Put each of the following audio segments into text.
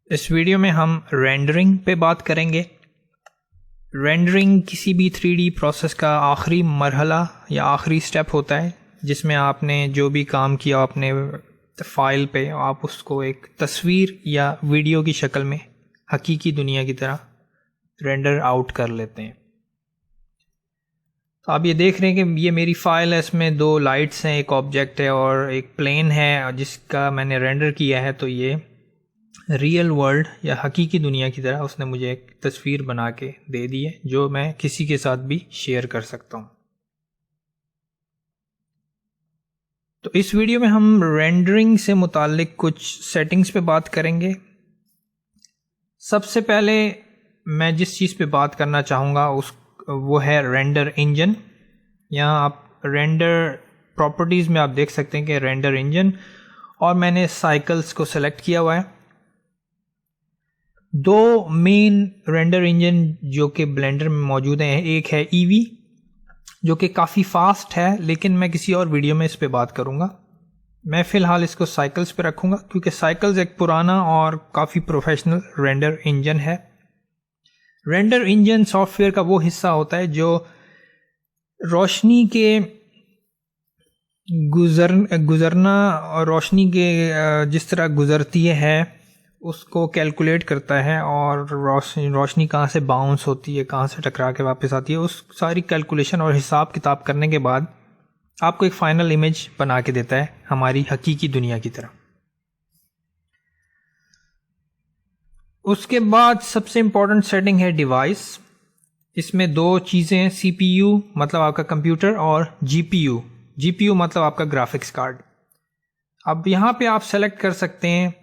इस वीडियो में हम रेंडरिंग पे बात करेंगे। रेंडरिंग किसी भी 3D प्रोसेस का आखिरी मरहला या आखिरी स्टेप होता है जिसमें आपने जो भी काम किया अपने फाइल पे आप उसको एक तस्वीर या वीडियो की शक्ल में हकीकी दुनिया की तरह रेंडर आउट कर लेते हैं। तो आप ये देख रहे हैं कि ये मेरी फ़ाइल है, इसमें दो लाइट्स हैं, एक ऑब्जेक्ट है और एक प्लेन है जिसका मैंने रेंडर किया है। तो ये रियल वर्ल्ड या हकीकी दुनिया की तरह उसने मुझे एक तस्वीर बना के दे दी है जो मैं किसी के साथ भी शेयर कर सकता हूँ। तो इस वीडियो में हम रेंडरिंग से मुतालिक कुछ सेटिंग्स पे बात करेंगे। सबसे पहले मैं जिस चीज़ पे बात करना चाहूँगा वो है रेंडर इंजन। यहाँ आप रेंडर प्रॉपर्टीज़ में आप देख सकते हैं कि रेंडर इंजन, और मैंने साइकिल्स को सेलेक्ट किया हुआ है। दो मेन रेंडर इंजन जो कि ब्लेंडर में मौजूद हैं, एक है ईवी जो कि काफ़ी फास्ट है, लेकिन मैं किसी और वीडियो में इस पे बात करूँगा। मैं फ़िलहाल इसको साइकिल्स पे रखूँगा क्योंकि साइकिल्स एक पुराना और काफ़ी प्रोफेशनल रेंडर इंजन है। रेंडर इंजन सॉफ्टवेयर का वो हिस्सा होता है जो रोशनी के गुज़रना और रोशनी के जिस तरह गुज़रती है उसको कैलकुलेट करता है, और रोशनी कहाँ से बाउंस होती है, कहाँ से टकरा के वापस आती है, उस सारी कैलकुलेशन और हिसाब किताब करने के बाद आपको एक फ़ाइनल इमेज बना के देता है हमारी हकीकी दुनिया की तरह। उसके बाद सबसे इम्पोर्टेंट सेटिंग है डिवाइस। इसमें दो चीज़ें हैं, CPU मतलब आपका कंप्यूटर और GPU मतलब आपका ग्राफिक्स कार्ड। अब यहाँ पे आप सेलेक्ट कर सकते हैं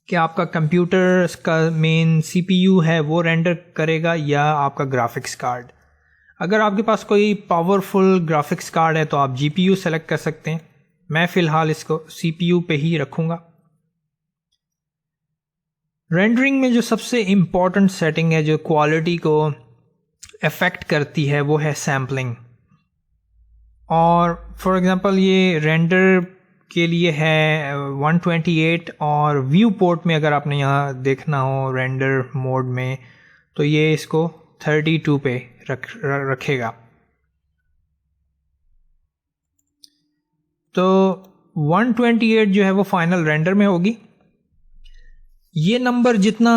कि आपका कंप्यूटर का मेन CPU है वो रेंडर करेगा या आपका ग्राफिक्स कार्ड। अगर आपके पास कोई पावरफुल ग्राफिक्स कार्ड है तो आप GPU सेलेक्ट कर सकते हैं। मैं फ़िलहाल इसको CPU पे ही रखूँगा। रेंडरिंग में जो सबसे इम्पॉर्टेंट सेटिंग है जो क्वालिटी को अफेक्ट करती है वो है सैम्पलिंग। और फॉर एग्ज़ाम्पल ये रेंडर के लिए है 128, और व्यू पोर्ट में अगर आपने यहाँ देखना हो रेंडर मोड में तो ये इसको 32 पे रखेगा। तो 128 जो है वो फाइनल रेंडर में होगी। ये नंबर जितना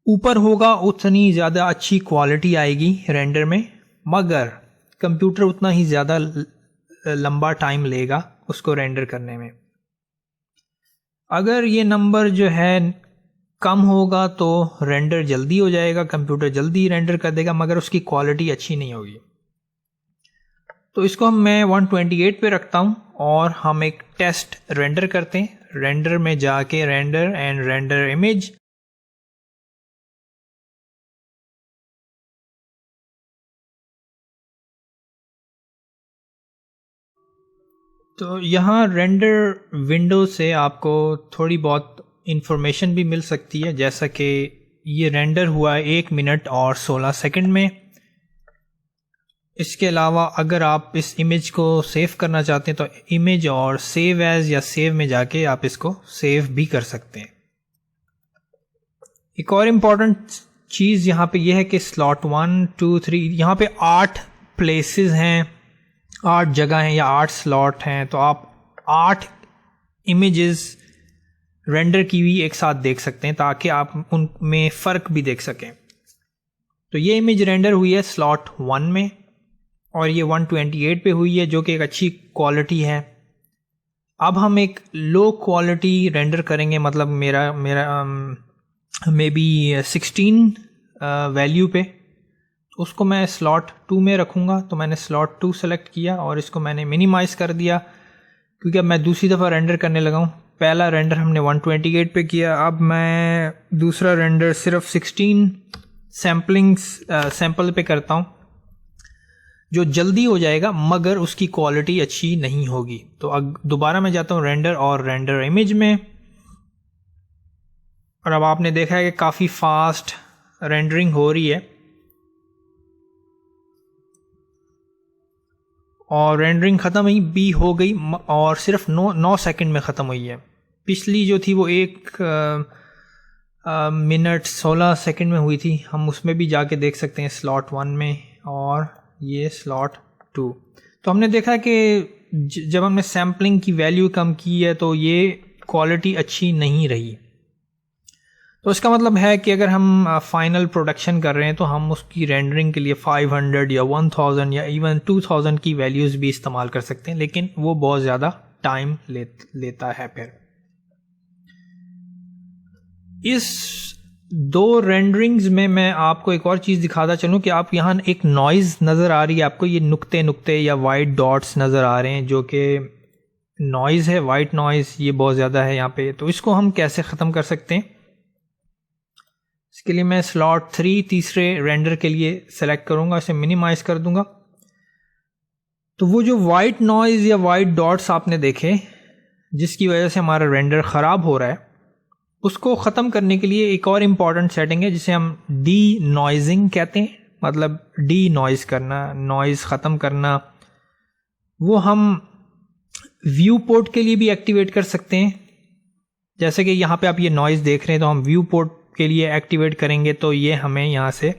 ऊपर होगा उतनी ज़्यादा अच्छी क्वालिटी आएगी रेंडर में, मगर कंप्यूटर उतना ही ज़्यादा लंबा टाइम लेगा उसको रेंडर करने में। अगर ये नंबर जो है कम होगा तो रेंडर जल्दी हो जाएगा, कंप्यूटर जल्दी रेंडर कर देगा, मगर उसकी क्वालिटी अच्छी नहीं होगी। तो इसको मैं 128 पे रखता हूँ और हम एक टेस्ट रेंडर करते हैं। रेंडर में जाके रेंडर एंड रेंडर इमेज, तो यहाँ रेंडर विंडो से आपको थोड़ी बहुत इंफॉर्मेशन भी मिल सकती है, जैसा कि ये रेंडर हुआ है 1 मिनट और 16 सेकंड में। इसके अलावा अगर आप इस इमेज को सेव करना चाहते हैं तो इमेज और सेव एज या सेव में जाके आप इसको सेव भी कर सकते हैं। एक और इम्पॉर्टेंट चीज़ यहाँ पे यह है कि स्लॉट 1, 2, 3 यहाँ पे 8 प्लेसेस हैं, 8 जगह हैं या 8 स्लॉट हैं। तो आप 8 इमेजेस रेंडर की हुई एक साथ देख सकते हैं ताकि आप उनमें फ़र्क भी देख सकें। तो ये इमेज रेंडर हुई है स्लॉट 1 में और ये 128 पे हुई है जो कि एक अच्छी क्वालिटी है। अब हम एक लो क्वालिटी रेंडर करेंगे, मतलब मेरा मे बी 16 वैल्यू पे, उसको मैं स्लॉट 2 में रखूँगा। तो मैंने स्लॉट 2 सेलेक्ट किया और इसको मैंने मिनिमाइज़ कर दिया क्योंकि अब मैं दूसरी दफ़ा रेंडर करने लगा हूँ। पहला रेंडर हमने 128 पे किया, अब मैं दूसरा रेंडर सिर्फ 16 सैम्पल पे करता हूँ जो जल्दी हो जाएगा मगर उसकी क्वालिटी अच्छी नहीं होगी। तो अब दोबारा मैं जाता हूँ रेंडर और रेंडर इमेज में, और अब आपने देखा है कि काफ़ी फास्ट रेंडरिंग हो रही है और रेंडरिंग ख़त्म भी हो गई और सिर्फ 9 सेकंड में ख़त्म हुई है। पिछली जो थी वो 1 मिनट 16 सेकंड में हुई थी, हम उसमें भी जाके देख सकते हैं स्लॉट 1 में और ये स्लॉट 2। तो हमने देखा कि जब हमने सैम्पलिंग की वैल्यू कम की है तो ये क्वालिटी अच्छी नहीं रही। तो इसका मतलब है कि अगर हम फाइनल प्रोडक्शन कर रहे हैं तो हम उसकी रेंडरिंग के लिए 500 या 1000 या इवन 2000 की वैल्यूज़ भी इस्तेमाल कर सकते हैं, लेकिन वो बहुत ज़्यादा टाइम लेता है। फिर इस 2 रेंडरिंग्स में मैं आपको एक और चीज़ दिखाता चलूँ कि आप यहाँ एक नॉइज़ नज़र आ रही है आपको, ये नुक्ते नुक्ते या वाइट डॉट्स नज़र आ रहे हैं जो कि नॉइज़ है, वाइट नॉइज़ ये बहुत ज़्यादा है यहाँ पे। तो इसको हम कैसे ख़त्म कर सकते हैं? इसके लिए मैं स्लॉट 3 तीसरे रेंडर के लिए सेलेक्ट करूँगा, इसे मिनिमाइज़ कर दूँगा। तो वो जो वाइट नॉइज़ या वाइट डॉट्स आपने देखे जिसकी वजह से हमारा रेंडर ख़राब हो रहा है, उसको ख़त्म करने के लिए एक और इम्पॉर्टेंट सेटिंग है जिसे हम डी नॉइजिंग कहते हैं, मतलब डी नॉइज़ करना, नॉइज़ ख़त्म करना। वो हम व्यू पोर्ट के लिए भी एक्टिवेट कर सकते हैं। जैसे कि यहाँ पे आप ये नॉइज़ देख रहे हैं, तो हम व्यू पोर्ट के लिए एक्टिवेट करेंगे तो ये हमें यहाँ से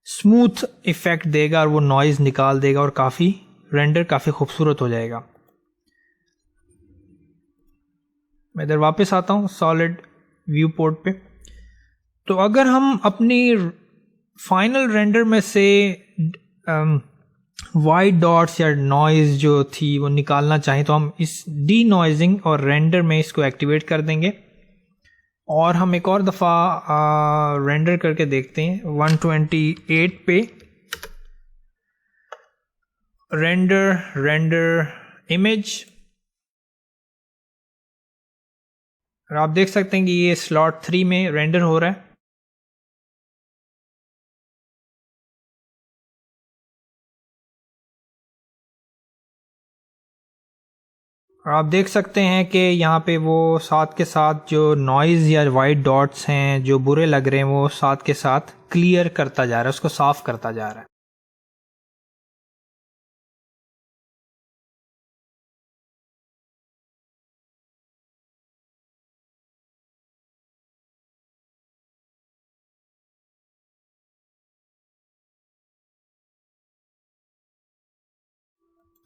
स्मूथ इफ़ेक्ट देगा और वो नॉइज़ निकाल देगा और काफ़ी रेंडर काफ़ी खूबसूरत हो जाएगा। मैं इधर वापस आता हूँ सॉलिड व्यू पोर्ट पे। तो अगर हम अपनी फाइनल रेंडर में से वाइट डॉट्स या नॉइज़ जो थी वो निकालना चाहें तो हम इस डी नॉइजिंग और रेंडर में इसको एक्टिवेट कर देंगे और हम एक और दफ़ा रेंडर करके देखते हैं 128 पे। रेंडर इमेज, और आप देख सकते हैं कि ये स्लॉट 3 में रेंडर हो रहा है। और आप देख सकते हैं कि यहाँ पे वो साथ के साथ जो नॉइज़ या वाइट डॉट्स हैं जो बुरे लग रहे हैं वो साथ के साथ क्लियर करता जा रहा है, उसको साफ करता जा रहा है।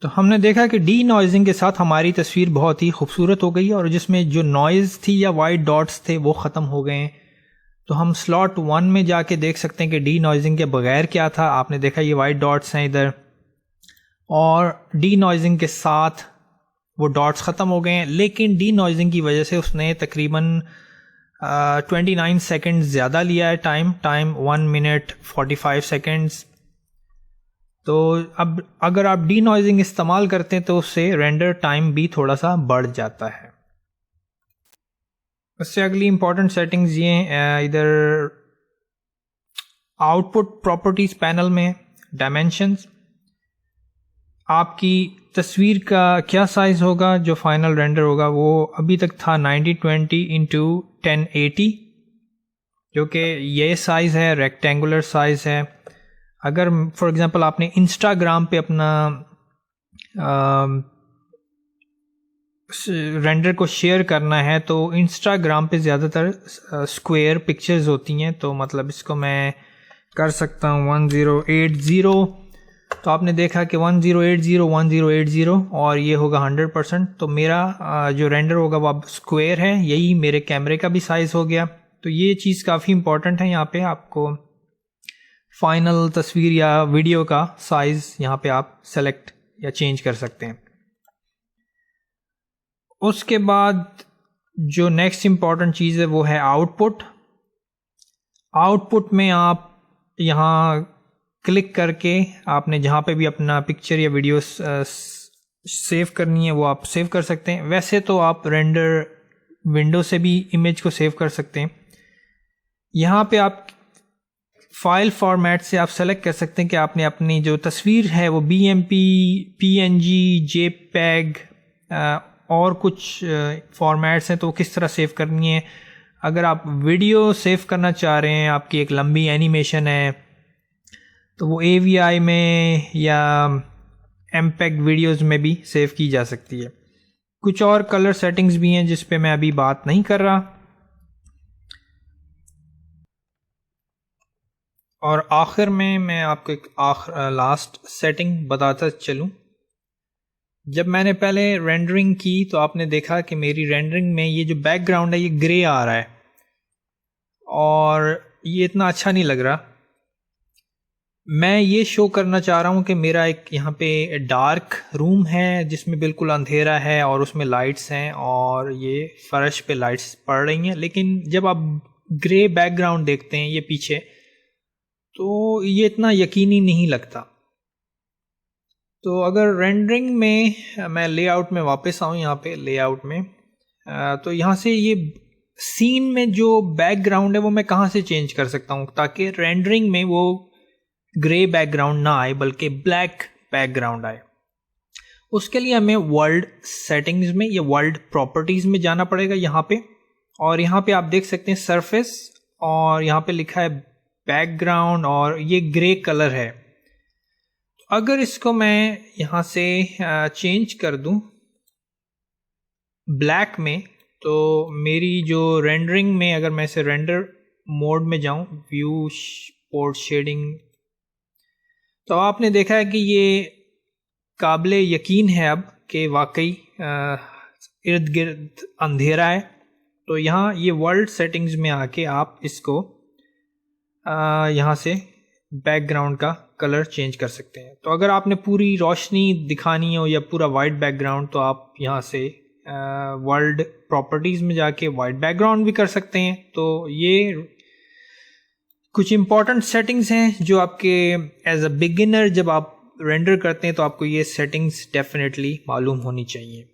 तो हमने देखा कि डी नॉइजिंग के साथ हमारी तस्वीर बहुत ही खूबसूरत हो गई और जिसमें जो नॉइज़ थी या वाइट डॉट्स थे वो ख़त्म हो गए हैं। तो हम स्लॉट 1 में जाके देख सकते हैं कि डी नॉइजिंग के बगैर क्या था। आपने देखा ये वाइट डॉट्स हैं इधर, और डी नॉइजिंग के साथ वो डॉट्स ख़त्म हो गए हैं, लेकिन डी नॉइजिंग की वजह से उसने तकरीबन 29 सेकेंड ज़्यादा लिया है टाइम 1 मिनट 45 सेकेंड्स। तो अब अगर आप डी नॉइजिंग इस्तेमाल करते हैं तो उससे रेंडर टाइम भी थोड़ा सा बढ़ जाता है। उससे अगली इंपॉर्टेंट सेटिंग्स ये हैं, इधर आउटपुट प्रॉपर्टीज पैनल में डायमेंशंस, आपकी तस्वीर का क्या साइज़ होगा, जो फाइनल रेंडर होगा वो अभी तक था 9020x1080 जो कि ये साइज़ है, रेक्टेंगुलर साइज़ है। अगर फॉर एग्ज़ाम्पल आपने इंस्टाग्राम पे अपना रेंडर को शेयर करना है तो इंस्टाग्राम पे ज़्यादातर स्क्वायर पिक्चर्स होती हैं, तो मतलब इसको मैं कर सकता हूँ 1080। तो आपने देखा कि 1080 और ये होगा 100%। तो मेरा जो रेंडर होगा वो अब स्क्वायर है, यही मेरे कैमरे का भी साइज़ हो गया। तो ये चीज़ काफ़ी इंपॉर्टेंट है, यहाँ पे आपको फाइनल तस्वीर या वीडियो का साइज़ यहाँ पे आप सेलेक्ट या चेंज कर सकते हैं। उसके बाद जो नेक्स्ट इम्पॉर्टेंट चीज़ है वो है आउटपुट। आउटपुट में आप यहाँ क्लिक करके आपने जहाँ पे भी अपना पिक्चर या वीडियो सेव करनी है वो आप सेव कर सकते हैं। वैसे तो आप रेंडर विंडो से भी इमेज को सेव कर सकते हैं। यहाँ पे आप फाइल फॉर्मेट से आप सेलेक्ट कर सकते हैं कि आपने अपनी जो तस्वीर है वो BMP, PNG, JPEG और कुछ फॉर्मेट्स हैं तो किस तरह सेव करनी है। अगर आप वीडियो सेव करना चाह रहे हैं, आपकी एक लंबी एनिमेशन है, तो वो AVI में या MPEG वीडियोस में भी सेव की जा सकती है। कुछ और कलर सेटिंग्स भी हैं जिस पे मैं अभी बात नहीं कर रहा। और आखिर में मैं आपको एक लास्ट सेटिंग बताता चलूँ। जब मैंने पहले रेंडरिंग की तो आपने देखा कि मेरी रेंडरिंग में ये जो बैकग्राउंड है ये ग्रे आ रहा है और ये इतना अच्छा नहीं लग रहा। मैं ये शो करना चाह रहा हूँ कि मेरा एक यहाँ पे डार्क रूम है जिसमें बिल्कुल अंधेरा है और उसमें लाइट्स हैं और ये फर्श पे लाइट्स पड़ रही हैं, लेकिन जब आप ग्रे बैकग्राउंड देखते हैं ये पीछे तो ये इतना यकीनी नहीं लगता। तो अगर रेंडरिंग में मैं लेआउट में वापस आऊँ, यहाँ पे लेआउट में तो यहाँ से ये सीन में जो बैकग्राउंड है वो मैं कहाँ से चेंज कर सकता हूँ ताकि रेंडरिंग में वो ग्रे बैकग्राउंड ना आए बल्कि ब्लैक बैकग्राउंड आए। उसके लिए हमें वर्ल्ड सेटिंग्स में या वर्ल्ड प्रॉपर्टीज़ में जाना पड़ेगा यहाँ पे, और यहाँ पे आप देख सकते हैं सरफेस और यहाँ पे लिखा है बैकग्राउंड और ये ग्रे कलर है। अगर इसको मैं यहाँ से चेंज कर दूँ ब्लैक में तो मेरी जो रेंडरिंग में अगर मैं इसे रेंडर मोड में जाऊँ व्यू पोर्ट शेडिंग तो आपने देखा है कि ये काबिले यकीन है अब कि वाकई इर्द गिर्द अंधेरा है। तो यहाँ ये वर्ल्ड सेटिंग्स में आके आप इसको यहाँ से बैकग्राउंड का कलर चेंज कर सकते हैं। तो अगर आपने पूरी रोशनी दिखानी हो या पूरा वाइट बैकग्राउंड तो आप यहाँ से वर्ल्ड प्रॉपर्टीज़ में जाके वाइट बैकग्राउंड भी कर सकते हैं। तो ये कुछ इंपॉर्टेंट सेटिंग्स हैं जो आपके एज अ बिगिनर जब आप रेंडर करते हैं तो आपको ये सेटिंग्स डेफिनेटली मालूम होनी चाहिए।